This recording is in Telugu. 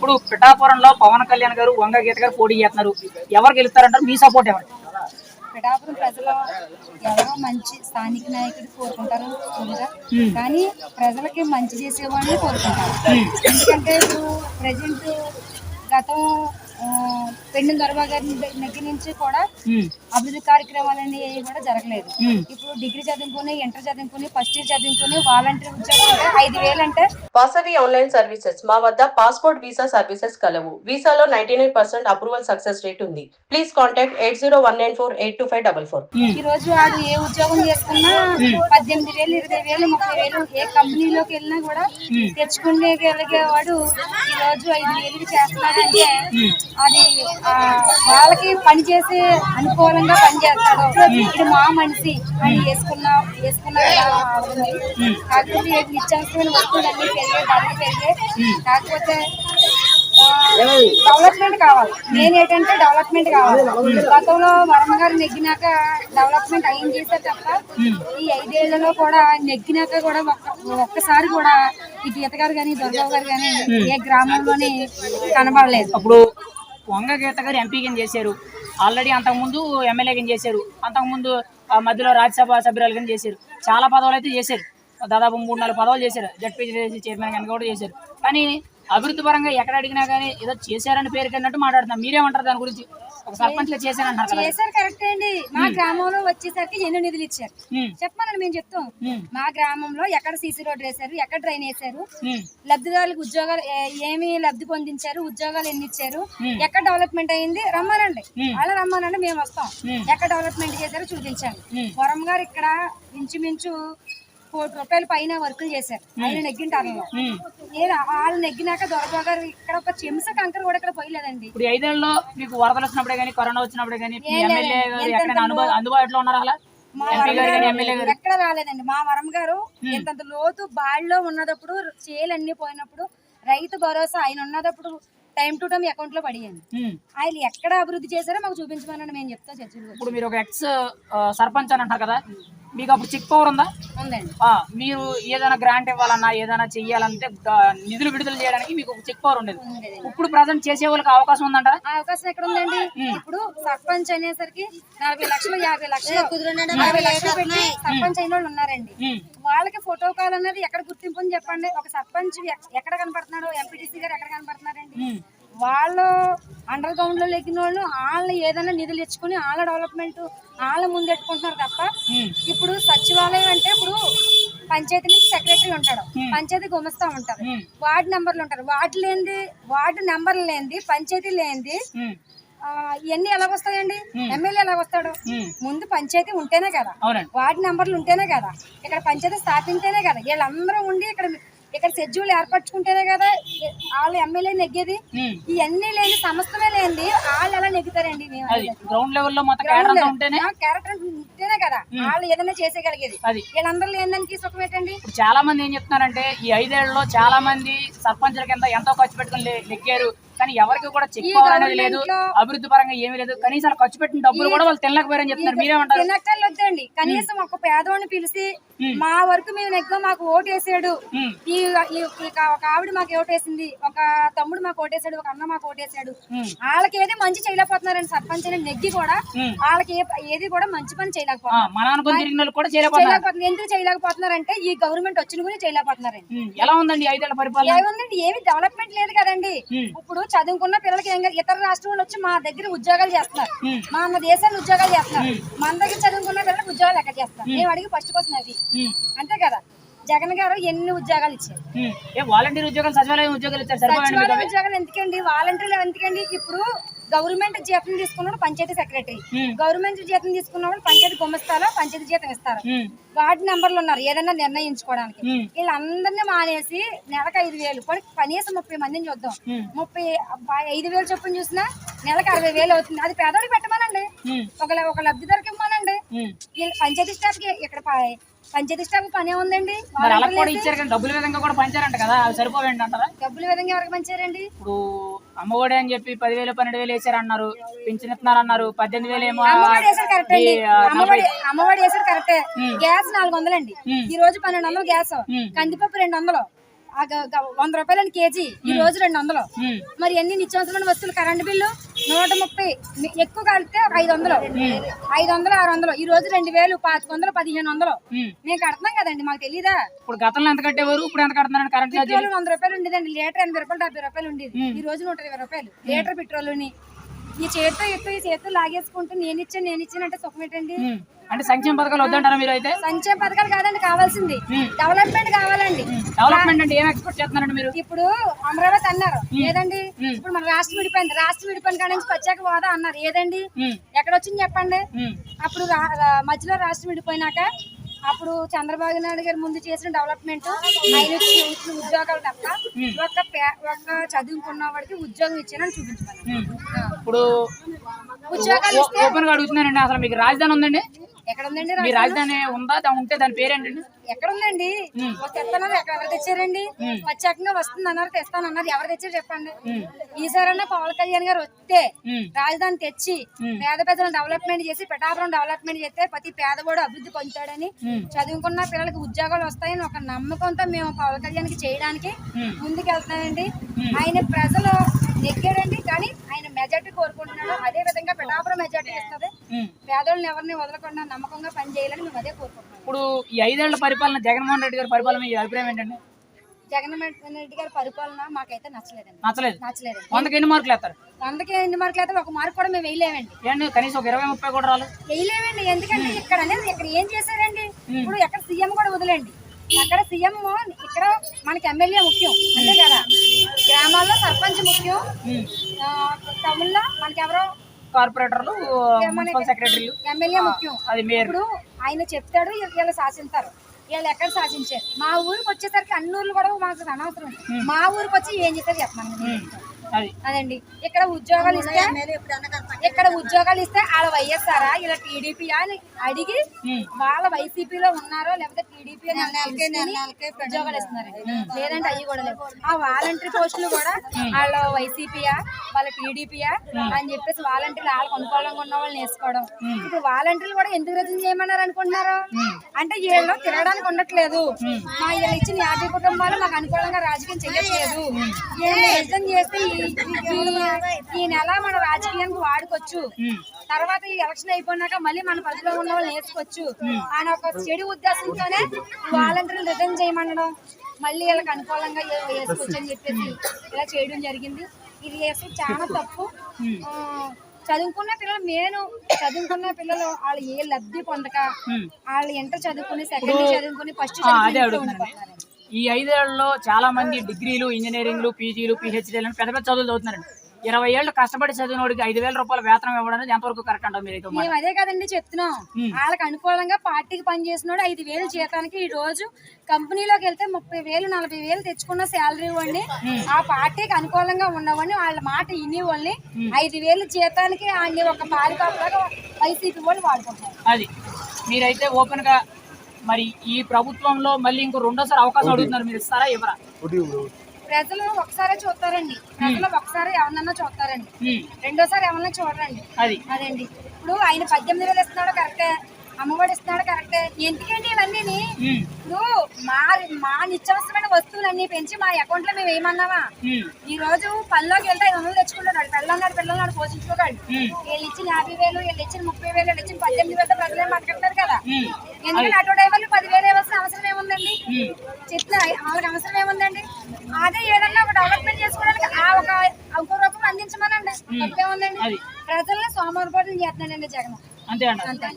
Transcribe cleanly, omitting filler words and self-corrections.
ఇప్పుడు పిఠాపురంలో పవన్ కళ్యాణ్ గారు వంగ గీత గారు పోటీ చేస్తున్నారు. ఎవరు గెలుస్తారంటారు? మీ సపోర్ట్ ఎవరు? పిఠాపురం ప్రజలు ఎవరో మంచి స్థానిక నాయకుడు కోరుకుంటారు కానీ ప్రజలకి మంచి చేసేవాడిని కోరుకుంటారు. ఎందుకంటే ఇప్పుడు ప్రజెంట్ గతం పెండిన దొరబా గారి దగ్గర నుంచి కూడా అభివృద్ధి కార్యక్రమాలు అనేవి కూడా జరగలేదు. ఇప్పుడు డిగ్రీ చదువుకుని, ఇంటర్ చదువుకుని, ఫస్ట్ ఇయర్ చదువుకుని వాలంటీర్ ఉద్యోగం 5,000 అంటే వాసవి ఆన్లైన్ సర్వీసెస్ మా వద్ద పాస్పోర్ట్ వీసా సర్వీసెస్ కలవు. వీసాలో 99% అప్రూవల్ సక్సెస్ రేట్ ఉంది. Please contact 8019482544. ఈ రోజు వాడు ఏ ఉద్యోగం చేసుకున్నా 18,000, 20,000, 30,000 ఏ కంపెనీలోకి వెళ్ళినా కూడా తెచ్చుకునేగలిగేవాడు ఈ రోజు 5,000 చేస్తున్నాడంటే అది వాళ్ళకి పని చేసి అనుకూలంగా పనిచేస్తాడు. ఇది మా మనిషి అని వేసుకున్నా కాకపోతే నిత్యావసరమైన వస్తువులన్నీ పెరిగాయి, ధరలు పెరిగాయి. కాకపోతే డెవలప్మెంట్ కావాలి. మెయిన్ ఏంటంటే డెవలప్మెంట్ కావాలి. గతంలో వరమ గారు నెగ్గినాక డెవలప్మెంట్ అయ్యింది చేశారు తప్ప ఈ 5 ఏళ్లలో కూడా నెగ్గినాక కూడా ఒక్కసారి కూడా ఈ గీత గారు కానీ దుర్గారావు గారు కానీ ఏ గ్రామంలోనే కనబడలేదు. అప్పుడు వంగ గీత గారు ఎంపీ కింద చేశారు, ఆల్రెడీ అంతకుముందు ఎమ్మెల్యే కింద చేశారు, అంతకుముందు మధ్యలో రాజ్యసభ సభ్యురాలు కింద చేశారు, చాలా పదవులు అయితే చేశారు. దాదాపు 3-4 పదవులు చేశారు. జడ్పీసీ చైర్మన్ కింద కూడా చేశారు. కానీ అభివృద్ధి పరంగా ఎక్కడ అడిగినా కానీ ఏదో చేశారని పేరు కన్నట్టు మాట్లాడుతున్నారు. మీరేమంటారు దాని గురించి? ఒక సర్పంచ్ గా చేశారంటారు కదా. చేశారు కరెక్ట్ అండి. మా గ్రామంలో వచ్చేసరికి ఎన్నో నిధులు ఇచ్చారు చెప్పమని మేము చెప్తాం. మా గ్రామంలో ఎక్కడ సీసీ రోడ్ వేశారు, ఎక్కడ డ్రైన్ వేశారు, లబ్ధిదారులకు ఉద్యోగాలు ఏమి లబ్ధి పొందించారు, ఉద్యోగాలు ఎన్ని ఇచ్చారు, ఎక్కడ డెవలప్మెంట్ అయింది రమ్మానండి. అలా రమ్మానండి, మేము వస్తాం. ఎక్కడ డెవలప్మెంట్ చేశారో చూపించండి. వరం గారు ఇక్కడ ఇంచుమించు 1 కోటి రూపాయల పైన వర్కులు చేశారు ఆయన నెగ్గిన టర్న్లో. వాళ్ళు నెగ్గినాక దొరబా గారు ఇక్కడ ఒక చెంచ కంకర కూడా ఇక్కడ పోయలేదండి. ఇప్పుడు 5 ఏళ్లలో మీకు వరదలు వచ్చినప్పుడే కానీ, కరోనా వచ్చినప్పుడే కానీ ఎమ్మెల్యే అందుబాటులో ఉన్నారు? అలా ఎక్కడ రాలేదండి. మా వరం గారు ఇంత లోతు బాడిలో ఉన్నదప్పుడు, చేలన్నీ పోయినప్పుడు, రైతు భరోసా ఆయన ఉన్నదప్పుడు టైం టు టైం అకౌంట్ లో పడియండి. ఆయన ఎక్కడ అభివృద్ధి చేశారో మాకు చూపించమని మేము చెప్తా చర్చలు. ఇప్పుడు మీరు ఒక ఎక్స్ సర్పంచ్ అని అంటారు కదా, మీకు అప్పుడు చెక్ పవర్ ఉందా? ఉందండి. మీరు ఏదైనా గ్రాంట్ ఇవ్వాలన్నా, ఏదైనా చెయ్యాలంటే నిధులు విడుదల చేయడానికి మీకు ఒక చెక్ పవర్ ఉండేది. ఇప్పుడు ప్రజెంట్ చేసే వాళ్ళకి అవకాశం ఉందంటారా? అవకాశం ఎక్కడ ఉందండి? ఇప్పుడు సర్పంచ్ అనేసరికి 40 లక్షలు 50 లక్షలు 40 లక్షలు పెట్టి సర్పంచ్ అయిన వాళ్ళు ఉన్నారండి. వాళ్ళకి ఫోటో కాల్ అన్నది ఎక్కడ గుర్తింపు అని చెప్పండి. ఒక సర్పంచ్ ఎక్కడ కనపడుతున్నాడు, ఎంపీటీసీ గారు ఎక్కడ కనపడుతున్నారండి? వాళ్ళు అండర్ గ్రౌండ్ లో లెక్కిన వాళ్ళు వాళ్ళు ఏదైనా నిధులు ఇచ్చుకుని వాళ్ళ డెవలప్మెంట్ వాళ్ళ ముందెట్టుకుంటున్నారు తప్ప ఇప్పుడు సచివాలయం అంటే ఇప్పుడు పంచాయతీ నుంచి సెక్రటరీ ఉంటాడు, పంచాయతీ గుమస్తా ఉంటారు, వార్డు నెంబర్లు ఉంటారు. వార్డు నెంబర్లు లేనిది, పంచాయతీ లేనిది ఇవన్నీ ఎలాగొస్తాయండి? ఎమ్మెల్యే ఎలాగొస్తాడు? ముందు పంచాయతీ ఉంటేనే కదా, వార్డు నెంబర్లు ఉంటేనే కదా, ఇక్కడ పంచాయతీ స్థాపించేనే కదా, వీళ్ళందరూ ఉండి ఇక్కడ షెడ్యూల్ ఏర్పరచుకుంటేనే కదా వాళ్ళు ఎమ్మెల్యే నెగ్గేది. ఇవన్నీ లేని సమస్తమే లేనిది వాళ్ళు ఎలా నెగ్గుతారండి? గ్రౌండ్ లెవెల్ లో క్యారెక్టర్ ఉంటేనే కదా వాళ్ళు ఏదైనా చేసేయగలిగేది. వీళ్ళందరూ లేని సుఖం ఏంటండి? చాలా మంది ఏం చెప్తున్నారంటే ఈ 5 ఏళ్లలో చాలా మంది సర్పంచుల కింద ఎంతో ఖర్చు పెట్టుకుని నెగ్గారు, కానీ ఎవరికి కూడా చెక్ పవర్ అనేది లేదు, అభివృద్ధి పరంగా ఏమీ లేదు, కనీసం ఖర్చు పెట్టిన డబ్బులు కూడా వాళ్ళు తినలేకపోయారని చెప్తున్నారు. మీరేమంటారు? తినక్కర్లేదండి. కనీసం ఒక పేదవాడిని పిలిచి మా వరకు మేము నెగ్గా మాకు ఓటు వేసాడు, ఒక ఆవిడ మాకు ఓటేసింది, ఒక తమ్ముడు మాకు ఓటేసాడు, ఒక అన్న మాకు ఓటేసాడు, వాళ్ళకి ఏది మంచి చేయలేకపోతున్నారండి. సర్పంచ్ అని నెగ్గి కూడా వాళ్ళకి ఏది కూడా మంచి పని చేయలేకపోతున్నారు. ఎందుకు చేయలేకపోతున్నారంటే ఈ గవర్నమెంట్ వచ్చిన గురించి చేయలేకపోతున్నారండి. ఎలా ఉందండి 5 ఏళ్ల పరిపాలన? ఏముందండి, ఏమి డెవలప్మెంట్ లేదు కదండి. ఇప్పుడు చదువుకున్న పిల్లలకి ఇతర రాష్ట్రాలు వచ్చి మా దగ్గర ఉద్యోగాలు చేస్తున్నారు, మన దేశాన్ని ఉద్యోగాలు చేస్తున్నారు, మన దగ్గర చదువుకున్న పిల్లలకి ఉద్యోగాలు ఎక్కడ చేస్తారు? మేము అడిగి ఫస్ట్ కోసం అది అంతే కదా. జగన్ గారు ఎన్ని ఉద్యోగాలు ఇచ్చారు? వాలంటీర్ ఉద్యోగాలు, సచివాలయం ఉద్యోగాలు ఇచ్చారు. సచివాలయం ఉద్యోగాలు ఎందుకండి? వాలంటీర్లు ఎందుకండి? ఇప్పుడు గవర్నమెంట్ జీతం తీసుకున్నాడు పంచాయతీ సెక్రటరీ, గవర్నమెంట్ జీతం తీసుకున్నవాడు పంచాయతీ గుమస్తాలో పంచాయతీ జీతం ఇస్తారు, వార్డు నెంబర్లు ఉన్నారు ఏదైనా నిర్ణయించుకోవడానికి. వీళ్ళందరినీ మానేసి నెలకు 5,000, కనీసం 30 మందిని చూద్దాం, 35,000 చొప్పున చూసినా నెలకు 60,000 అవుతుంది. అది పేదవాడికి పెట్టమానండి, ఒక లబ్ధిదారికి ఇవ్వమానండి. పంచాయతీ స్టాఫ్ కి ఇక్కడ పంచాయతీ స్టాఫ్ పనే ఉందండి. డబ్బుల విధంగా కూడా పంచారంట కదా, అది సరిపోవేంటి అంటారా? డబ్బుల విధంగా ఎవరికి పంచారండి? ఇప్పుడు అమ్మఒడి అని చెప్పి 10,000 12,000 వేసారన్నారు, పింఛన్ ఇస్తున్నారన్నారు, 18,000 ఏమో. అమ్మఒడి వేసారు కరెక్ట్ అండి, అమ్మఒడి వేసారు కరెక్టే. గ్యాస్ 400 అండి, ఈ రోజు 1200 గ్యాస్, కందిపప్పు 200, 100 రూపాయలని కేజీ, ఈ రోజు 200. మరి ఎన్ని నిత్యావసరమైన వస్తువులు, కరెంట్ బిల్లు 130, ఎక్కువ కలిపితే ఒక 500, 500, 600, ఈ రోజు 2000, 1500, 1500 మేము కడుతున్నాం కదండి. మాకు తెలీదా? ఇప్పుడు గతంలో ఎంత కట్టేవారు, ఇప్పుడు ఎంత కడుతున్నారు? కరెంట్ ఛార్జీలు పెట్రోల్ 100 రూపాయలు ఉండేదండి, లీటర్ 80 రూపాయలు 70 రూపాయలు ఉండేది, ఈ రోజు 120 రూపాయలు లీటర్ పెట్రోల్ని. ఈ చేతితో లాగేసుకుంటూ నేను ఇచ్చాను అంటే సుఖం ఏంటండి? అంటే సంక్షేమ పథకాలు వద్దంటారా మీరు? అయితే సంక్షేమ పథకాలు కాదండి కావాల్సింది, డెవలప్మెంట్ కావాలండి. డెవలప్మెంట్ అంటే ఏం ఎక్స్పెక్ట్ చేస్తున్నారండి మీరు? ఇప్పుడు అమరావతి అన్నారు, ఏదండి? ఇప్పుడు మన రాష్ట్రం విడిపోయిన కాడ నుంచి ప్రత్యేక హోదా అన్నారు, ఏదండి? ఎక్కడ వచ్చింది చెప్పండి? అప్పుడు మధ్యలో రాష్ట్రం విడిపోయినాక అప్పుడు చంద్రబాబు నాయుడు గారు ముందు చేసిన డెవలప్మెంట్, ఆయన ఉద్యోగాలు తప్ప ఒక్క చదువుకున్న వాడికి ఉద్యోగం ఇచ్చానని చూపించుకోవాలి. ఇప్పుడు ఉద్యోగాలు ఓపెన్ గా అడుగుతున్నానండి, అసలు మీకు రాజధాని ఉందండి? ఎక్కడ ఉందండి? మీ రాజధాని ఉందా? ఉంటే దాని పేరేంటండి? ఎక్కడ ఉందండి? తెస్తానన్నారు, ఎవరు తెచ్చారండి? ప్రత్యేకంగా వస్తుంది అన్నారు, తెస్తానన్నారు, ఎవరు తెచ్చారు చెప్పండి? ఈసారన్నా పవన్ కళ్యాణ్ గారు వస్తే రాజధాని తెచ్చి పేద ప్రజలను డెవలప్మెంట్ చేసి పిఠాపురం డెవలప్మెంట్ చేస్తే ప్రతి పేదవాడు అభివృద్ధి పొందుతాడని, చదువుకున్న పిల్లలకి ఉద్యోగాలు వస్తాయని ఒక నమ్మకంతో మేము పవన్ కళ్యాణ్ కి చేయడానికి ముందుకు వెళ్తున్నామండి. ఆయన ప్రజలు నెగ్గాడండి, కానీ ఆయన మెజార్టీ కోరుకుంటున్నాడు. అదే విధంగా పిఠాపురం మెజార్టీ ఇస్తుంది. పేదోళ్ళని ఎవరిని వదలకుండా నమ్మకంగా పనిచేయాలని మేము అదే కోరుకుంటున్నాం. ఇప్పుడు ఈ 5 ఏళ్ల పరిపాలన, జగన్మోహన్ రెడ్డి గారి పరిపాలన మీ అభిప్రాయం ఏంటండి? జగన్మోహన్ రెడ్డి గారి పరిపాలన మాకైతే నచ్చలేదండి. నచ్చలేదు. 100కి ఎన్ని మార్కులు వేస్తారు? 100కి ఎన్ని మార్కులు అయితే ఒక మార్కు కూడా మేము వేయలేమండి. ఏంటి కనీసం ఒక 20-30 కూడా రాలు వేయలేమండి. ఎందుకంటే ఇక్కడ ఏం చేశారండి? ఇప్పుడు ఎక్కడ సీఎం కూడా వదిలేండి, అక్కడ సీఎం, ఇక్కడ మనకి ఎమ్మెల్యే ముఖ్యం అంతే కదా. గ్రామాల్లో సర్పంచ్ ముఖ్యం, టౌన్లో మనకి ఎవరో కార్పొరేటర్లు, మున్సిపల్ సెక్రటరీలు, ఎమ్మెల్యే ముఖ్యం. ఇప్పుడు ఆయన చెప్తాడు, వీళ్ళు శాసిస్తారు. వీళ్ళు ఎక్కడ శాసించారు? మా ఊరికి వచ్చేసరికి అన్ని ఊర్లు కూడా మాకు అనవసరం. మా ఊరికి వచ్చి ఏం చేస్తారు చెప్పమని. అదండి. ఇక్కడ ఉద్యోగాలు ఇస్తే వాళ్ళ వైఎస్ఆర్ ఇలా టీడీపీయా అని అడిగి వాళ్ళ వైసీపీలో ఉన్నారో లేకపోతే టీడీపీ ఉద్యోగాలు ఇస్తున్నారు, లేదంటే అవి కూడా లేవు. ఆ వాలంటరీ పోస్టులు కూడా వాళ్ళ వైసీపీయా వాళ్ళ టీడీపీయా అని చెప్పేసి వాలంటీర్లు వాళ్ళకి అనుకూలంగా ఉన్న వాళ్ళని వేసుకోవడం. ఇప్పుడు వాలంటీర్లు కూడా ఎందుకు రచన చేయమన్నారు అనుకుంటున్నారు? అంటే వీళ్ళు తిరగడానికి ఉండట్లేదు, మా వీళ్ళు ఇచ్చిన 50 కుటుంబాలు మాకు అనుకూలంగా రాజకీయం చేయట్లేదు, వీళ్ళు యజ్ఞం చేస్తే ఈ నెల మన రాజకీయానికి వాడుకోవచ్చు, తర్వాత ఈ ఎలక్షన్ అయిపోయినాక మళ్ళీ మన ప్రజలో ఉన్న వాళ్ళు నేర్చుకోవచ్చు అని ఒక చెడు ఉద్దేశంతోనే వాలంటీర్లు రిజైన్ చేయమనడం, మళ్ళీ వీళ్ళకి అనుకూలంగా వేసుకోవచ్చు అని చెప్పేసి ఇలా చేయడం జరిగింది. ఇది వేసి చాలా తప్పు. చదువుకున్న పిల్లలు వాళ్ళు ఏ లబ్ధి పొందక వాళ్ళు ఇంటర్ చదువుకుని, సెకండ్ చదువుకుని, ఫస్ట్ ఈ 5 ఏళ్లలో చాలా మంది డిగ్రీలు, ఇంజనీరింగ్లు, పీజీలు, పిహెచ్డీలు పెద్ద పెద్ద చదువులు చదువుతున్నారండి. 20 ఏళ్ళు కష్టపడి చదివినోడికి 5,000 రూపాయల వేతనం ఇవ్వడం అనేది ఎంతవరకు కరెక్ట్ అంటారు మీరు? మేము అదే కదండి చెప్తున్నాం. వాళ్ళకి అనుకూలంగా పార్టీకి పనిచేసినోడు 5,000 జీతానికి ఈ రోజు కంపెనీలోకి వెళ్తే 30,000, 40,000 తెచ్చుకున్న శాలరీ ఇవ్వండి, ఆ పార్టీకి అనుకూలంగా ఉన్నవాడిని వాళ్ళ మాట ఇన్ని వాళ్ళని 5,000 జీతానికి అన్ని ఒక పాలిపాపలాగా వైసీపీ వాళ్ళు వాడుకుంటారు. అది మీరైతే ఓపెన్ గా మరి ఈ ప్రభుత్వంలో మళ్ళీ ఇంకో రెండోసారి అవకాశం అడుగుతున్నారు, మీరు ఇస్తారా ఇవ్వరా? ప్రజలు ఒకసారి చూస్తారండి, ప్రజలు ఒకసారి ఎవరన్నా చూస్తారండి, రెండోసారి ఎవరన్నా చూడరండి. అదండి. ఇప్పుడు ఆయన 18,000 ఇస్తున్నాడు కరెక్టే, అమ్మఒడి ఇస్తున్నాడు కరెక్టే, ఎందుకండి ఇవన్నీ? ఇప్పుడు మా నిత్యావసరమైన వస్తువులన్నీ పెంచి మా అకౌంట్ లో మేము ఏమన్నావా? ఈ రోజు పనిలోకి వెళ్తే 500 తెచ్చుకుంటున్నాడు, పిల్లలు పోషించుకోగలడు. వీళ్ళు ఇచ్చిన 50,000, వీళ్ళు ఇచ్చిన 30,000, వీళ్ళు ఇచ్చిన 18,000 ప్రజలే మాట్లాడతారు కదా. ఎందుకంటే ఆటో డ్రైవర్లు 10,000 ఇవ్వాల్సిన అవసరం ఏముందండి? చెప్తే వాళ్ళకి అవసరం ఏముందండి? అదే ఏదన్నా ఒక డెవలప్మెంట్ చేసుకోవడానికి ఇంకో రూపం అందించమనండి, తప్పేముందండి? ప్రజల్ని సోమవారపాటు చేస్తున్నాడండి జగన్, అంతే.